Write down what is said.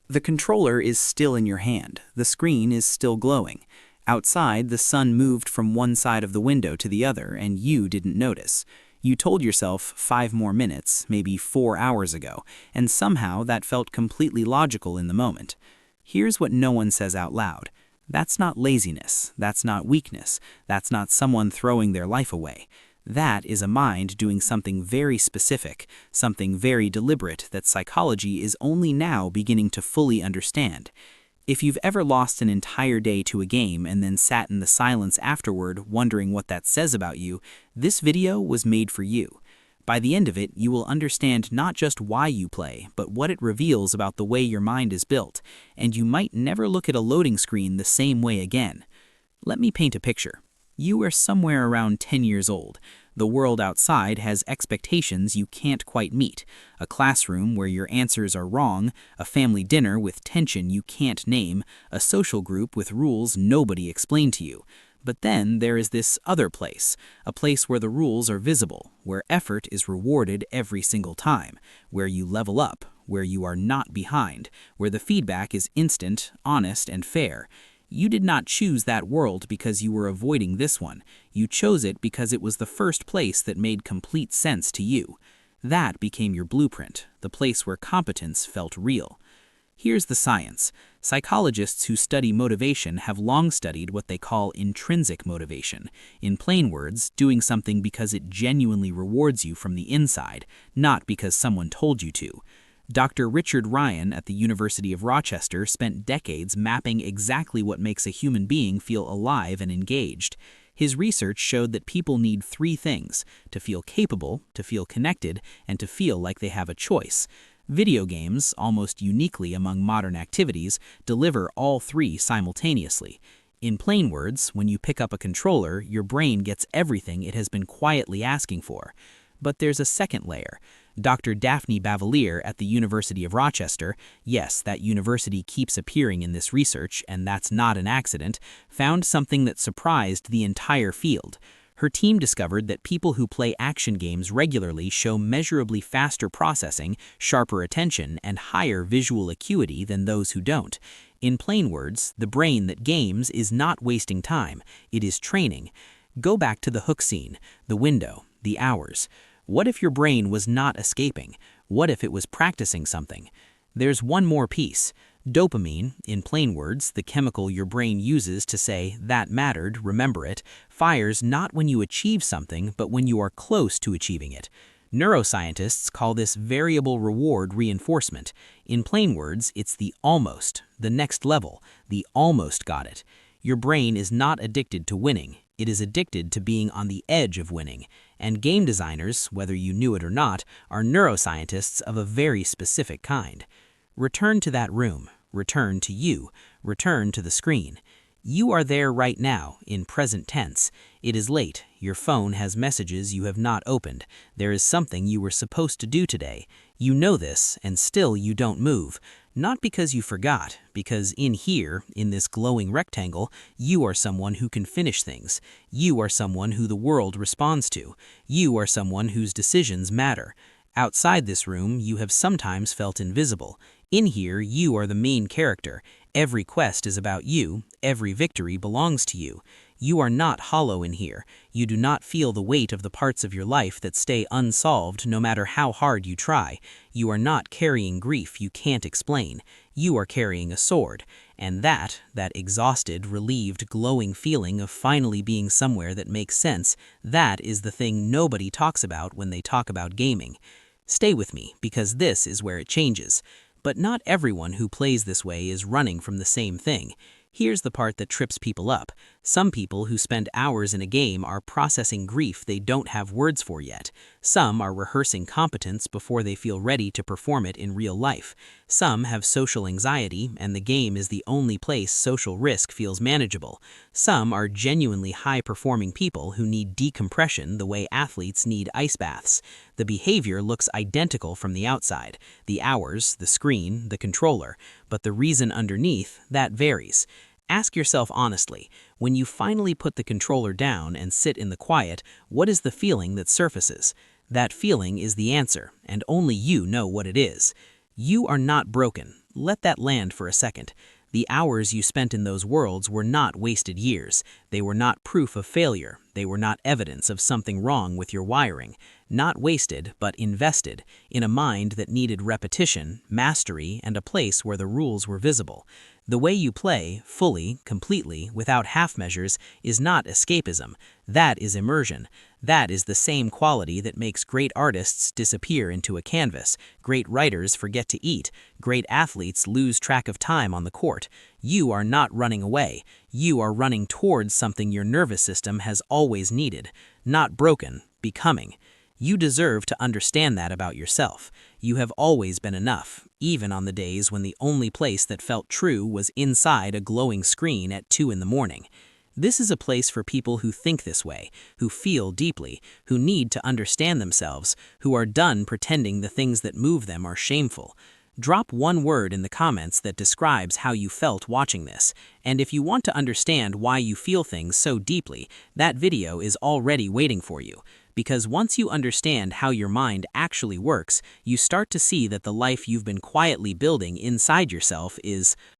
The controller is still in your hand. The screen is still glowing. Outside, the sun moved from one side of the window to the other, and you didn't notice. You told yourself 5 more minutes, maybe 4 hours ago, and somehow that felt completely logical in the moment. Here's what no one says out loud. That's not laziness. That's not weakness. That's not someone throwing their life away. That is a mind doing something very specific, something very deliberate that psychology is only now beginning to fully understand. If you've ever lost an entire day to a game and then sat in the silence afterward wondering what that says about you, this video was made for you. By the end of it, you will understand not just why you play, but what it reveals about the way your mind is built, and you might never look at a loading screen the same way again. Let me paint a picture. You are somewhere around 10 years old. The world outside has expectations you can't quite meet, a classroom where your answers are wrong, a family dinner with tension you can't name, a social group with rules nobody explained to you. But then there is this other place, a place where the rules are visible, where effort is rewarded every single time, where you level up, where you are not behind, where the feedback is instant, honest, and fair. You did not choose that world because you were avoiding this one. You chose it because it was the first place that made complete sense to you. That became your blueprint, the place where competence felt real. Here's the science. Psychologists who study motivation have long studied what they call intrinsic motivation. In plain words, doing something because it genuinely rewards you from the inside, not because someone told you to. Dr. Richard Ryan at the University of Rochester spent decades mapping exactly what makes a human being feel alive and engaged. His research showed that people need 3 things: to feel capable, to feel connected, and to feel like they have a choice. Video games, almost uniquely among modern activities, deliver all 3 simultaneously. In plain words, when you pick up a controller, your brain gets everything it has been quietly asking for. But there's a second layer. Dr. Daphne Bavelier at the University of Rochester, yes, that university keeps appearing in this research, and that's not an accident, found something that surprised the entire field. Her team discovered that people who play action games regularly show measurably faster processing, sharper attention, and higher visual acuity than those who don't. In plain words, the brain that games is not wasting time, it is training. Go back to the hook scene, the window, the hours. What if your brain was not escaping? What if it was practicing something? There's one more piece. Dopamine, in plain words, the chemical your brain uses to say, "that mattered, remember it," fires not when you achieve something, but when you are close to achieving it. Neuroscientists call this variable reward reinforcement. In plain words, it's the almost, the next level, the almost got it. Your brain is not addicted to winning. It is addicted to being on the edge of winning. And game designers, whether you knew it or not, are neuroscientists of a very specific kind. Return to that room. Return to you. Return to the screen. You are there right now, in present tense. It is late. Your phone has messages you have not opened. There is something you were supposed to do today. You know this, and still you don't move. Not because you forgot, because in here, in this glowing rectangle, you are someone who can finish things. You are someone who the world responds to. You are someone whose decisions matter. Outside this room, you have sometimes felt invisible. In here, you are the main character. Every quest is about you. Every victory belongs to you. You are not hollow in here. You do not feel the weight of the parts of your life that stay unsolved no matter how hard you try. You are not carrying grief you can't explain. You are carrying a sword. And that exhausted, relieved, glowing feeling of finally being somewhere that makes sense, that is the thing nobody talks about when they talk about gaming. Stay with me, because this is where it changes. But not everyone who plays this way is running from the same thing. Here's the part that trips people up. Some people who spend hours in a game are processing grief they don't have words for yet. Some are rehearsing competence before they feel ready to perform it in real life. Some have social anxiety, and the game is the only place social risk feels manageable. Some are genuinely high-performing people who need decompression the way athletes need ice baths. The behavior looks identical from the outside. The hours, the screen, the controller. But the reason underneath, that varies. Ask yourself honestly, when you finally put the controller down and sit in the quiet, what is the feeling that surfaces? That feeling is the answer, and only you know what it is. You are not broken. let that land for a second. The hours you spent in those worlds were not wasted years. They were not proof of failure. They were not evidence of something wrong with your wiring. Not wasted, but invested, in a mind that needed repetition, mastery, and a place where the rules were visible. The way you play, fully, completely, without half measures, is not escapism. That is immersion. That is the same quality that makes great artists disappear into a canvas, great writers forget to eat, great athletes lose track of time on the court. You are not running away. You are running towards something your nervous system has always needed. Not broken, becoming. You deserve to understand that about yourself. You have always been enough, even on the days when the only place that felt true was inside a glowing screen at 2 in the morning. This is a place for people who think this way, who feel deeply, who need to understand themselves, who are done pretending the things that move them are shameful. Drop one word in the comments that describes how you felt watching this, and if you want to understand why you feel things so deeply, that video is already waiting for you. Because once you understand how your mind actually works, you start to see that the life you've been quietly building inside yourself is